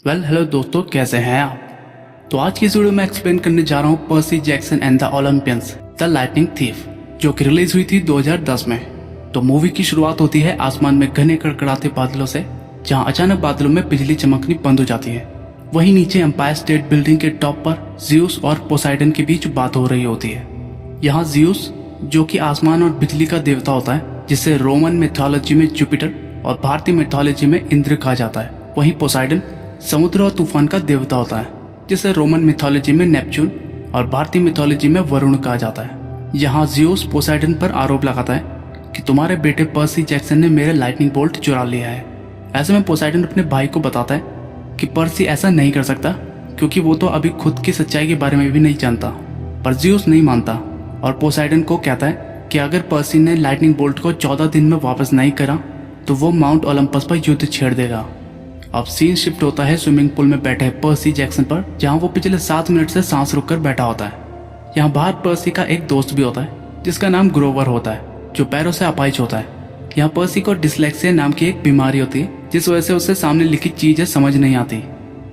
Hello दोस्तों, कैसे हैं आप। तो आज की इस वीडियो में एक्सप्लेन करने जा रहा हूँ Percy Jackson and the Olympians the lightning thief, जो कि रिलीज हुई थी 2010 में। तो मूवी की शुरुआत होती है आसमान में घने कड़कड़ाते बादलों से, जहाँ अचानक बादलों में बिजली चमकनी बंद हो जाती है। वहीं नीचे एम्पायर स्टेट बिल्डिंग के टॉप पर जियूस और पोसाइडन के बीच बात हो रही होती है। यहाँ जियूस, जो कि आसमान और बिजली का देवता होता है, जिसे रोमन मिथोलॉजी में जुपिटर और भारतीय मिथोलॉजी में इंद्र कहा जाता है। वहीं पोसाइडन समुद्र और तूफान का देवता होता है, जिसे रोमन मिथोलॉजी में नेपच्यून और भारतीय मिथोलॉजी में वरुण कहा जाता है। यहाँ जियूस पोसाइडन पर आरोप लगाता है कि तुम्हारे बेटे पर्सी जैक्सन ने मेरे लाइटनिंग बोल्ट चुरा लिया है। ऐसे में पोसाइडन अपने भाई को बताता है कि पर्सी ऐसा नहीं कर सकता, क्योंकि वो तो अभी खुद की सच्चाई के बारे में भी नहीं जानता। पर जियूस नहीं मानता और पोसाइडन को कहता है कि अगर पर्सी ने लाइटनिंग बोल्ट को 14 दिन में वापस नहीं करा तो वो माउंट ओलंपस पर युद्ध छेड़ देगा। अब सीन शिफ्ट होता है स्विमिंग पूल में बैठे पर्सी जैक्सन पर, जहां वो पिछले 7 मिनट से सांस रोककर बैठा होता है। यहाँ बाहर पर्सी का एक दोस्त भी होता है, जिसका नाम ग्रोवर होता है, जो पैरों से अपाहिज होता है। यहाँ पर्सी को डिसलेक्सिया नाम की एक बीमारी होती है, जिस वजह से उसे सामने लिखी चीजें समझ नहीं आती।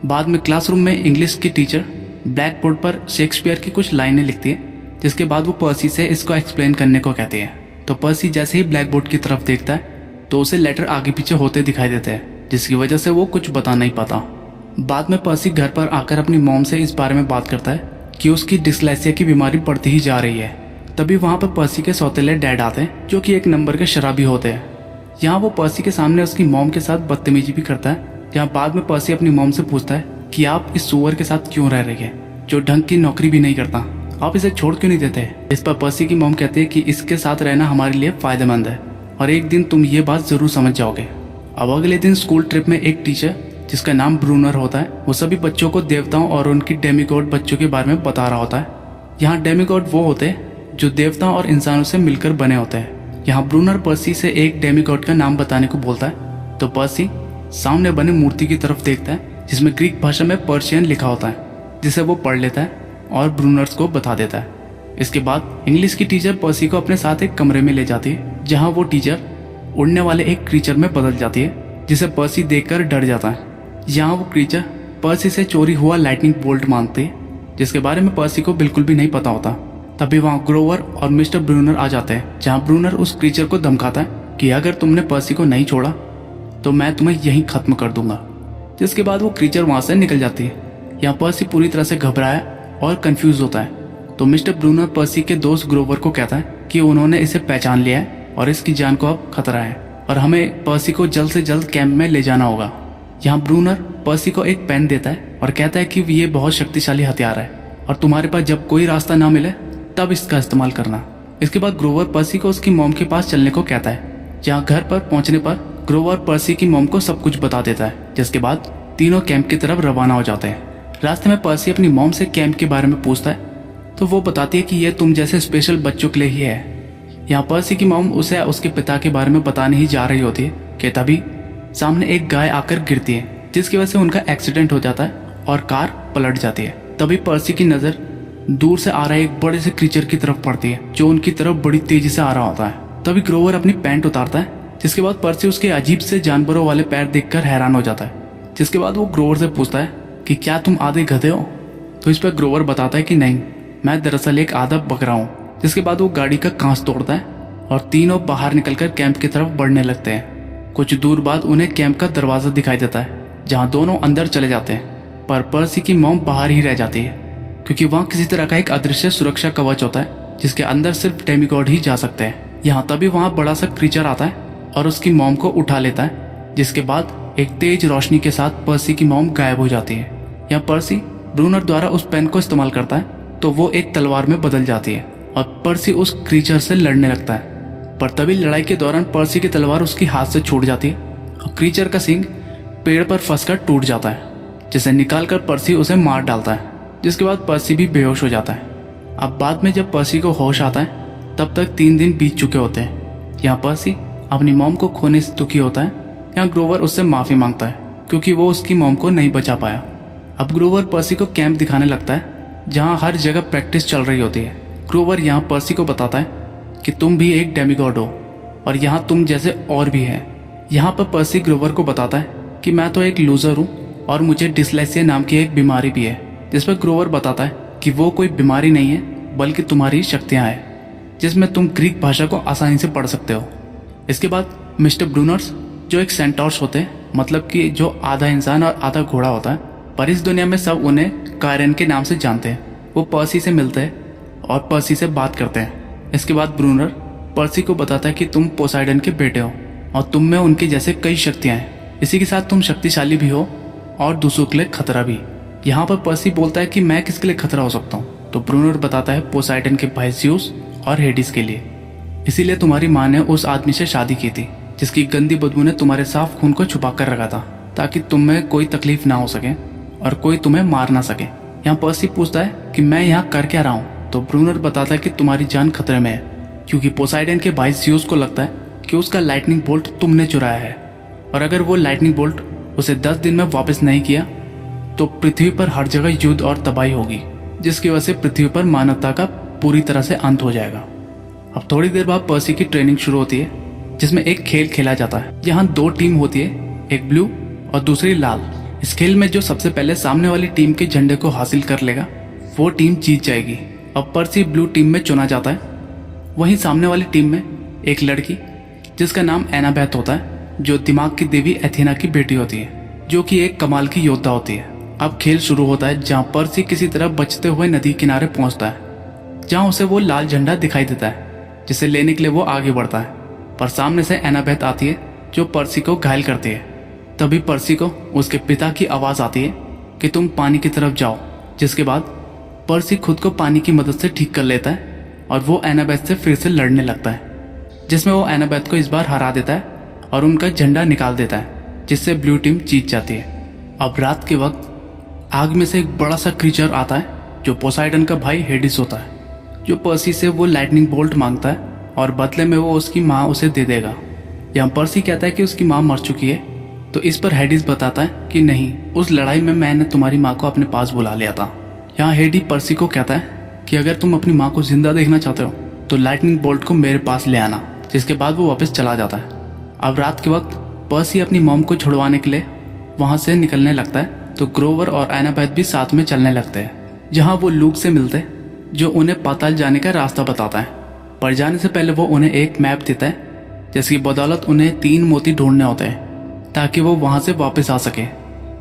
बाद में क्लासरूम में इंग्लिश की टीचर ब्लैक बोर्ड पर शेक्सपियर की कुछ लाइनें लिखती है, जिसके बाद वो पर्सी से इसको एक्सप्लेन करने को कहती है। तो पर्सी जैसे ही ब्लैक बोर्ड की तरफ देखता है तो उसे लेटर आगे पीछे होते दिखाई देते हैं, जिसकी वजह से वो कुछ बता नहीं पाता। बाद में पर्सी घर पर आकर अपनी मॉम से इस बारे में बात करता है कि उसकी डिसलेक्सिया की बीमारी बढ़ती ही जा रही है। तभी वहाँ पर पर्सी के सौतेले डैड आते हैं, जो कि एक नंबर के शराबी होते हैं। यहाँ वो पर्सी के सामने उसकी मॉम के साथ बदतमीजी भी करता है। यहाँ बाद में पर्सी अपनी मॉम से पूछता है कि आप इस सुअर के साथ क्यों रह रही है, जो ढंग की नौकरी भी नहीं करता, आप इसे छोड़ क्यों नहीं देते। इस पर पर्सी की मॉम कहती है कि इसके साथ रहना हमारे लिए फायदेमंद है और एक दिन तुम ये बात जरूर समझ जाओगे। अब अगले दिन स्कूल ट्रिप में एक टीचर, जिसका नाम ब्रूनर होता है, वो सभी बच्चों को देवताओं और उनकी डेमीगॉड बच्चों के बारे में बता रहा होता है। यहाँ डेमीगॉड वो होते हैं जो देवताओं और इंसानों से मिलकर बने होते हैं। यहाँ ब्रूनर पर्सी से एक डेमीगॉड का नाम बताने को बोलता है, तो पर्सी सामने बने मूर्ति की तरफ देखता है, जिसमें ग्रीक भाषा में पर्शियन लिखा होता है, जिसे वो पढ़ लेता है और ब्रूनर्स को बता देता है। इसके बाद इंग्लिश की टीचर पर्सी को अपने साथ एक कमरे में ले जाती है, जहाँ वो टीचर उड़ने वाले एक क्रीचर में बदल जाती है, जिसे पर्सी देखकर डर जाता है। यहाँ वो क्रीचर पर्सी से चोरी हुआ लाइटनिंग बोल्ट मांगती है, जिसके बारे में पर्सी को बिल्कुल भी नहीं पता होता। तभी वहाँ ग्रोवर और मिस्टर ब्रूनर आ जाते हैं, जहाँ ब्रूनर उस क्रीचर को धमकाता है कि अगर तुमने पर्सी को नहीं छोड़ा तो मैं तुम्हें यहीं खत्म कर दूंगा। जिसके बाद वो क्रीचर वहाँ से निकल जाती है। यहाँ पर्सी पूरी तरह से घबराया और कंफ्यूज होता है। तो मिस्टर ब्रूनर पर्सी के दोस्त ग्रोवर को कहता है कि उन्होंने इसे पहचान लिया है और इसकी जान को अब खतरा है और हमें पर्सी को जल्द से जल्द कैंप में ले जाना होगा। यहाँ ब्रूनर पर्सी को एक पेन देता है और कहता है कि ये बहुत शक्तिशाली हथियार है और तुम्हारे पास जब कोई रास्ता ना मिले तब इसका इस्तेमाल करना। इसके बाद ग्रोवर पर्सी को उसकी मॉम के पास चलने को कहता है। जहाँ घर पर पहुंचने पर ग्रोवर पर्सी की मॉम को सब कुछ बता देता है, जिसके बाद तीनों कैंप की तरफ रवाना हो जाते हैं। रास्ते में पर्सी अपनी मॉम से कैंप के बारे में पूछता है, तो वो बताती है कि यह तुम जैसे स्पेशल बच्चों के लिए ही है। यहाँ पर्सी की मॉम उसे उसके पिता के बारे में बताने ही जा रही होती है कि तभी सामने एक गाय आकर गिरती है, जिसकी वजह से उनका एक्सीडेंट हो जाता है और कार पलट जाती है। तभी पर्सी की नजर दूर से आ रहे एक बड़े से क्रीचर की तरफ पड़ती है, जो उनकी तरफ बड़ी तेजी से आ रहा होता है। तभी ग्रोवर अपनी पैंट उतारता है, जिसके बाद पर्सी उसके अजीब से जानवरों वाले पैर देखकर हैरान हो जाता है। जिसके बाद वो ग्रोवर से पूछता है कि क्या तुम आधे गधे हो। तो इस पर ग्रोवर बताता है कि नहीं, मैं दरअसल एक आधा बकरा हूँ। जिसके बाद वो गाड़ी का कांच तोड़ता है और तीनों बाहर निकलकर कैंप की तरफ बढ़ने लगते हैं। कुछ दूर बाद उन्हें कैंप का दरवाजा दिखाई देता है, जहां दोनों अंदर चले जाते हैं, पर पर्सी की मॉम बाहर ही रह जाती है, क्योंकि वहां किसी तरह का एक अदृश्य सुरक्षा कवच होता है, जिसके अंदर सिर्फ डेमीगॉड ही जा सकते हैं। यहाँ तभी वहां बड़ा सा क्रीचर आता है और उसकी मॉम को उठा लेता है, जिसके बाद एक तेज रोशनी के साथ पर्सी की मॉम गायब हो जाती है। यहाँ पर्सी ब्रूनर द्वारा उस पेन को इस्तेमाल करता है, तो वो एक तलवार में बदल जाती है और पर्सी उस क्रीचर से लड़ने लगता है। पर तभी लड़ाई के दौरान पर्सी की तलवार उसके हाथ से छूट जाती है और क्रीचर का सींग पेड़ पर फंसकर टूट जाता है, जिसे निकालकर पर्सी उसे मार डालता है। जिसके बाद पर्सी भी बेहोश हो जाता है। अब बाद में जब पर्सी को होश आता है तब तक 3 दिन बीत चुके होते हैं। यहाँ पर्सी अपनी मॉम को खोने से दुखी होता है। यहाँ ग्रोवर उससे माफी मांगता है, क्योंकि वो उसकी मॉम को नहीं बचा पाया। अब ग्रोवर पर्सी को कैंप दिखाने लगता है, जहाँ हर जगह प्रैक्टिस चल रही होती है। ग्रोवर यहाँ पर्सी को बताता है कि तुम भी एक डेमीगॉड हो और यहाँ तुम जैसे और भी हैं। यहाँ पर पर्सी ग्रोवर को बताता है कि मैं तो एक लूजर हूँ और मुझे डिसलेक्सिया नाम की एक बीमारी भी है, जिस पर ग्रोवर बताता है कि वो कोई बीमारी नहीं है बल्कि तुम्हारी शक्तियाँ हैं जिसमें तुम ग्रीक भाषा को आसानी से पढ़ सकते हो। इसके बाद मिस्टर ब्रूनर्स जो एक सेंटोर्स होते हैं, मतलब कि जो आधा इंसान और आधा घोड़ा होता है, पर इस दुनिया में सब उन्हें कायरन के नाम से जानते हैं। वो पर्सी से मिलते हैं और पर्सी से बात करते हैं। इसके बाद ब्रूनर पर्सी को बताता है कि तुम पोसाइडन के बेटे हो और तुम में उनके जैसे कई शक्तियाँ हैं। इसी के साथ तुम शक्तिशाली भी हो और दूसरों के लिए खतरा भी। यहाँ पर पर्सी बोलता है कि मैं किसके लिए खतरा हो सकता हूँ, तो ब्रूनर बताता है पोसाइडन के भाई ज़्यूस और हेडिस के लिए। इसीलिए तुम्हारी माँ ने उस आदमी से शादी की थी जिसकी गंदी बदबू ने तुम्हारे साफ खून को छुपा कर रखा था, ताकि तुम्हें कोई तकलीफ ना हो सके और कोई तुम्हें मार ना सके। यहाँ पर्सी पूछता है कि मैं यहाँ कर क्या रहा हूँ, तो ब्रूनर बताता है कि तुम्हारी जान खतरे में है, क्योंकि पोसाइडन के भाई ज़्यूस को लगता है कि उसका लाइटनिंग बोल्ट तुमने चुराया है, और अगर वो लाइटनिंग बोल्ट उसे 10 दिन में वापस नहीं किया तो पृथ्वी पर हर जगह युद्ध और तबाही होगी, जिसकी वजह से पृथ्वी पर मानवता का पूरी तरह से अंत हो जाएगा। अब थोड़ी देर बाद पर्सी की ट्रेनिंग शुरू होती है, जिसमें एक खेल खेला जाता है। यहाँ 2 टीम होती है, एक ब्लू और दूसरी लाल। इस खेल में जो सबसे पहले सामने वाली टीम के झंडे को हासिल कर लेगा वो टीम जीत जाएगी। अब पर्सी ब्लू टीम में चुना जाता है। वहीं सामने वाली टीम में एक लड़की जिसका नाम एनाबेथ होता है, जो दिमाग की देवी एथेना की बेटी होती है, जो कि एक कमाल की योद्धा होती है। अब खेल शुरू होता है, जहाँ पर्सी किसी तरह बचते हुए नदी किनारे पहुंचता है, जहाँ उसे वो लाल झंडा दिखाई देता है, जिसे लेने के लिए वो आगे बढ़ता है। पर सामने से एनाबेथ आती है जो पर्सी को घायल करती है। तभी पर्सी को उसके पिता की आवाज़ आती है कि तुम पानी की तरफ जाओ, जिसके बाद पर्सी खुद को पानी की मदद से ठीक कर लेता है और वो एनाबेथ से फिर से लड़ने लगता है, जिसमें वो एनाबेथ को इस बार हरा देता है और उनका झंडा निकाल देता है, जिससे ब्लू टीम जीत जाती है। अब रात के वक्त आग में से एक बड़ा सा क्रीचर आता है जो पोसाइडन का भाई हेडिस होता है, जो पर्सी से वो लाइटनिंग बोल्ट मांगता है और बदले में वो उसकी माँ उसे दे देगा। यहाँ पर्सी कहता है कि उसकी माँ मर चुकी है, तो इस पर हेडिस बताता है कि नहीं, उस लड़ाई में मैंने तुम्हारी माँ को अपने पास बुला लिया था। यहाँ हेडी पर्सी को कहता है कि अगर तुम अपनी माँ को जिंदा देखना चाहते हो तो लाइटनिंग बोल्ट को मेरे पास ले आना, जिसके बाद वो वापस चला जाता है। अब रात के वक्त पर्सी अपनी मॉम को छुड़वाने के लिए वहाँ से निकलने लगता है, तो ग्रोवर और एनाबेथ भी साथ में चलने लगते हैं, जहाँ वो लूक से मिलते हैं जो उन्हें पाताल जाने का रास्ता बताता है। पर जाने से पहले वो उन्हें एक मैप देता है, जिसकी बदौलत उन्हें 3 मोती ढूंढने होते हैं ताकि वो वहाँ से वापस आ सके।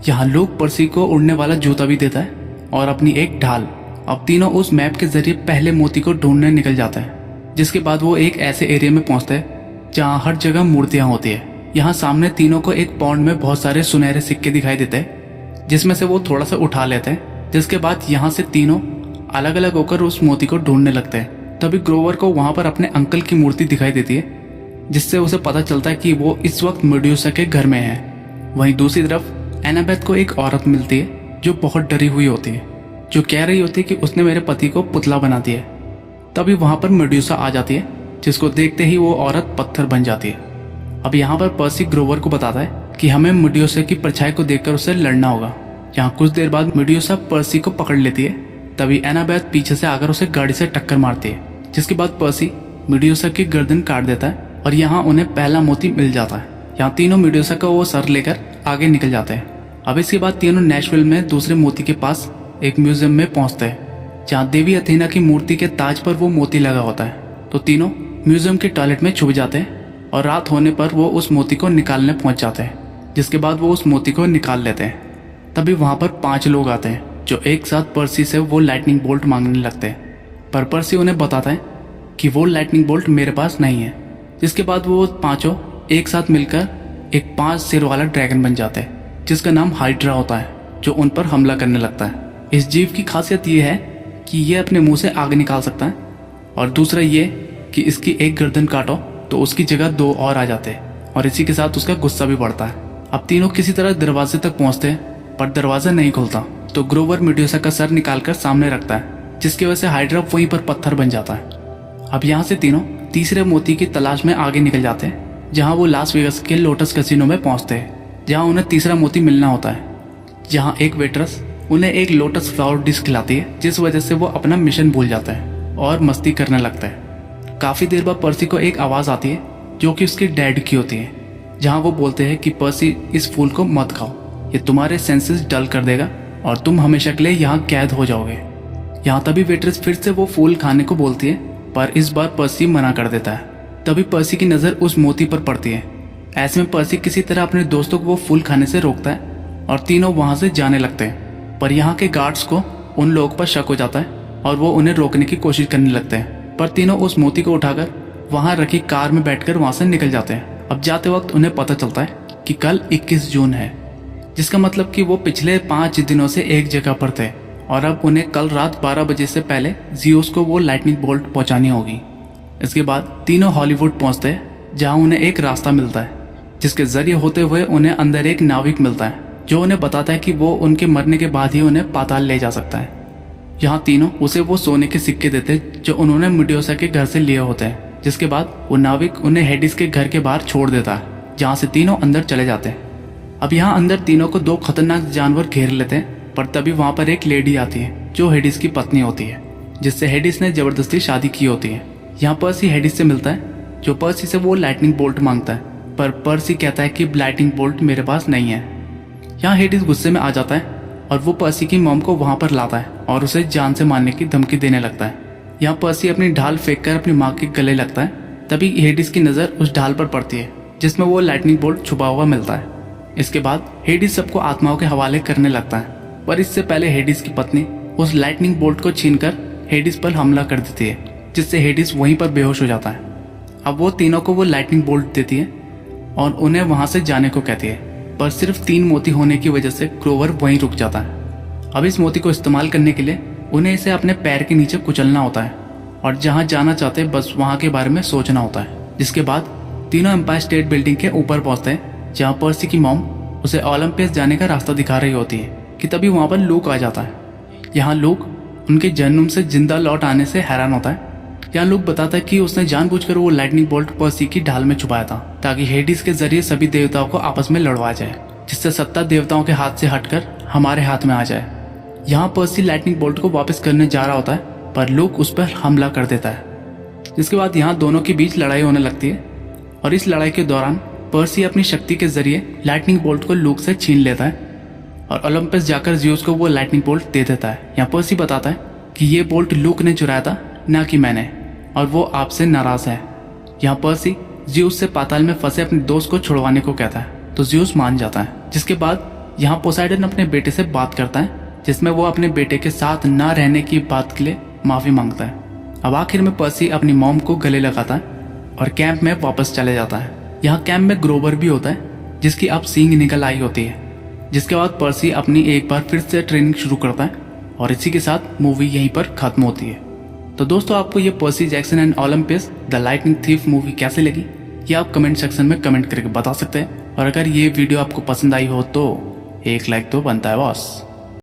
यहाँ लूक पर्सी को उड़ने वाला जूता भी देता है और अपनी एक ढाल। अब तीनों उस मैप के जरिए पहले मोती को ढूंढने निकल जाते हैं, जिसके बाद वो एक ऐसे एरिया में पहुँचते हैं जहाँ हर जगह मूर्तियाँ होती है। यहाँ सामने तीनों को एक पॉन्ड में बहुत सारे सुनहरे सिक्के दिखाई देते हैं, जिसमें से वो थोड़ा सा उठा लेते हैं, जिसके बाद यहाँ से तीनों अलग अलग होकर उस मोती को ढूंढने लगते हैं। तभी ग्रोवर को वहाँ पर अपने अंकल की मूर्ति दिखाई देती है, जिससे उसे पता चलता है कि वो इस वक्त मेडुसा के घर में है। वहीं दूसरी तरफ एनाबेथ को एक औरत मिलती है जो बहुत डरी हुई होती है, जो कह रही होती है कि उसने मेरे पति को पुतला बना दिया। तभी वहाँ पर मेडुसा आ जाती है, जिसको देखते ही वो औरत पत्थर बन जाती है। अब यहाँ पर पर्सी ग्रोवर को बताता है कि हमें मेडुसा की परछाई को देखकर उसे लड़ना होगा। यहाँ कुछ देर बाद मेडुसा पर्सी को पकड़ लेती है। तभी एनाबेथ पीछे से आकर उसे गाड़ी से टक्कर मारती है, जिसके बाद पर्सी मेडुसा की गर्दन काट देता है और यहाँ उन्हें पहला मोती मिल जाता है। यहाँ तीनों मेडुसा का वो सर लेकर आगे निकल जाते हैं। अब इसके बाद तीनों नेशविल में दूसरे मोती के पास एक म्यूजियम में पहुंचते हैं, जहाँ देवी अथेना की मूर्ति के ताज पर वो मोती लगा होता है। तो तीनों म्यूजियम के टॉयलेट में छुप जाते हैं और रात होने पर वो उस मोती को निकालने पहुंच जाते हैं, जिसके बाद वो उस मोती को निकाल लेते हैं। तभी वहाँ पर 5 लोग आते हैं जो एक साथ पर्सी से वो लाइटनिंग बोल्ट मांगने लगते हैं। पर पर्सी उन्हें बताता है कि वो लाइटनिंग बोल्ट मेरे पास नहीं है। जिसके बाद वो पांचों एक साथ मिलकर एक 5 सिर वाला ड्रैगन बन जाते हैं, जिसका नाम हाइड्रा होता है, जो उन पर हमला करने लगता है। इस जीव की खासियत ये है कि ये अपने मुंह से आग निकाल सकता है, और दूसरा ये कि इसकी एक गर्दन काटो तो उसकी जगह 2 और आ जाते हैं, और इसी के साथ उसका गुस्सा भी बढ़ता है। अब तीनों किसी तरह दरवाजे तक पहुंचते हैं, पर दरवाजा नहीं खुलता। तो ग्रोवर मेडुसा का सर निकालकर सामने रखता है, जिसकी वजह से हाइड्रा वहीं पर पत्थर बन जाता है। अब यहाँ से तीनों तीसरे मोती की तलाश में आगे निकल जाते हैं, जहाँ वो लास वेगास के लोटस कैसीनो में पहुँचते हैं, जहाँ उन्हें तीसरा मोती मिलना होता है। जहाँ एक वेटरस उन्हें एक लोटस फ्लावर डिश खिलाती है, जिस वजह से वो अपना मिशन भूल जाता है और मस्ती करने लगता है। काफ़ी देर बाद पर्सी को एक आवाज़ आती है जो कि उसके डैड की होती है, जहाँ वो बोलते हैं कि पर्सी इस फूल को मत खाओ, ये तुम्हारे सेंसेस डल कर देगा और तुम हमेशा के लिए यहाँ कैद हो जाओगे। यहाँ तभी वेट्रेस फिर से वो फूल खाने को बोलती है, पर इस बार पर्सी मना कर देता है। तभी पर्सी की नज़र उस मोती पर पड़ती है। ऐसे में पर्सी किसी तरह अपने दोस्तों को वो फूल खाने से रोकता है और तीनों वहाँ से जाने लगते हैं। पर यहाँ के गार्ड्स को उन लोगों पर शक हो जाता है और वो उन्हें रोकने की कोशिश करने लगते हैं, पर तीनों उस मोती को उठाकर वहाँ रखी कार में बैठकर वहाँ से निकल जाते हैं। अब जाते वक्त उन्हें पता चलता है कि कल 21 जून है, जिसका मतलब कि वो पिछले 5 दिनों से एक जगह पर थे और अब उन्हें कल रात 12 बजे से पहले जियोस को वो लाइटनिंग बोल्ट पहुंचानी होगी। इसके बाद तीनों हॉलीवुड पहुंचते हैं, जहां उन्हें एक रास्ता मिलता है जिसके जरिए होते हुए उन्हें अंदर एक नाविक मिलता है जो उन्हें बताता है कि वो उनके मरने के बाद ही उन्हें पाताल ले जा सकता है। यहाँ तीनों उसे वो सोने के सिक्के देते जो उन्होंने मेडुसा के घर से लिए होते हैं, जिसके बाद वो नाविक उन्हें हेडिस के घर के बाहर छोड़ देता है, जहाँ से तीनों अंदर चले जाते हैं। अब यहाँ अंदर तीनों को 2 खतरनाक जानवर घेर लेते हैं, पर तभी वहाँ पर एक लेडी आती है जो हेडिस की पत्नी होती है, जिससे हेडिस ने जबरदस्ती शादी की होती है। यहाँ पर्सी हेडिस से मिलता है, जो पर्सी से वो लाइटनिंग बोल्ट मांगता है, पर पर्सी कहता है कि लाइटनिंग बोल्ट मेरे पास नहीं है। यहाँ हेडिस गुस्से में आ जाता है और वो पर्सी की मॉम को वहाँ पर लाता है और उसे जान से मारने की धमकी देने लगता है। यहाँ पर्सी अपनी ढाल फेंककर अपनी माँ के गले लगता है। तभी हेडिस की नज़र उस ढाल पर पड़ती है जिसमें वो लाइटनिंग बोल्ट छुपा हुआ मिलता है। इसके बाद हेडिस सबको आत्माओं के हवाले करने लगता है, पर इससे पहले हेडिस की पत्नी उस लाइटनिंग बोल्ट को छीनकर हेडिस पर हमला कर देती है, जिससे हेडिस वहीं पर बेहोश हो जाता है। अब वो तीनों को वो लाइटनिंग बोल्ट देती है और उन्हें वहां से जाने को कहती है, पर सिर्फ 3 मोती होने की वजह से क्रोवर वहीं रुक जाता है। अब इस मोती को इस्तेमाल करने के लिए उन्हें इसे अपने पैर के नीचे कुचलना होता है और जहां जाना चाहते हैं बस वहां के बारे में सोचना होता है। जिसके बाद तीनों एम्पायर स्टेट बिल्डिंग के ऊपर पहुंचते हैं, जहां पर्सी की मॉम उसे ओलंपियस जाने का रास्ता दिखा रही होती है कि तभी वहां पर लूक आ जाता है। यहाँ लूक उनके जन्म से जिंदा लौट आने से हैरान होता है। यहाँ लूक बताता है कि उसने जानबूझकर वो लाइटनिंग बोल्ट पर्सी की ढाल में छुपाया था ताकि हेडिस के जरिए सभी देवताओं को आपस में लड़वाया जाए, जिससे सत्ता देवताओं के हाथ से हटकर हमारे हाथ में आ जाए। यहाँ पर्सी लाइटनिंग बोल्ट को वापस करने जा रहा होता है, पर लूक उस पर हमला कर देता है। जिसके बाद यहाँ दोनों के बीच लड़ाई होने लगती है और इस लड़ाई के दौरान पर्सी अपनी शक्ति के जरिए लाइटनिंग बोल्ट को लूक से छीन लेता है और ओलंपस जाकर जियोस को वो लाइटनिंग बोल्ट दे देता है। यहाँ पर्सी बताता है कि ये बोल्ट लूक ने चुराया था, ना कि मैंने, और वो आपसे नाराज है। यहाँ पर्सी जियोस से पाताल में फंसे अपने दोस्त को छुड़वाने को कहता है, तो जियोस मान जाता है। जिसके बाद यहाँ पोसाइडन अपने बेटे से बात करता है, जिसमें वो अपने बेटे के साथ ना रहने की बात के लिए माफी मांगता है। अब आखिर में पर्सी अपनी मॉम को गले लगाता है और कैंप में वापस चले जाता है। यहाँ कैंप में ग्रोवर भी होता है, जिसकी अब सींग निकल आई होती है। जिसके बाद पर्सी अपनी एक बार फिर से ट्रेनिंग शुरू करता है और इसी के साथ मूवी यहीं पर खत्म होती है। तो दोस्तों, आपको ये Percy Jackson and Olympus the lightning thief movie कैसे लगी, ये आप कमेंट सेक्शन में कमेंट करके बता सकते हैं। और अगर ये वीडियो आपको पसंद आई हो तो एक लाइक तो बनता है बॉस।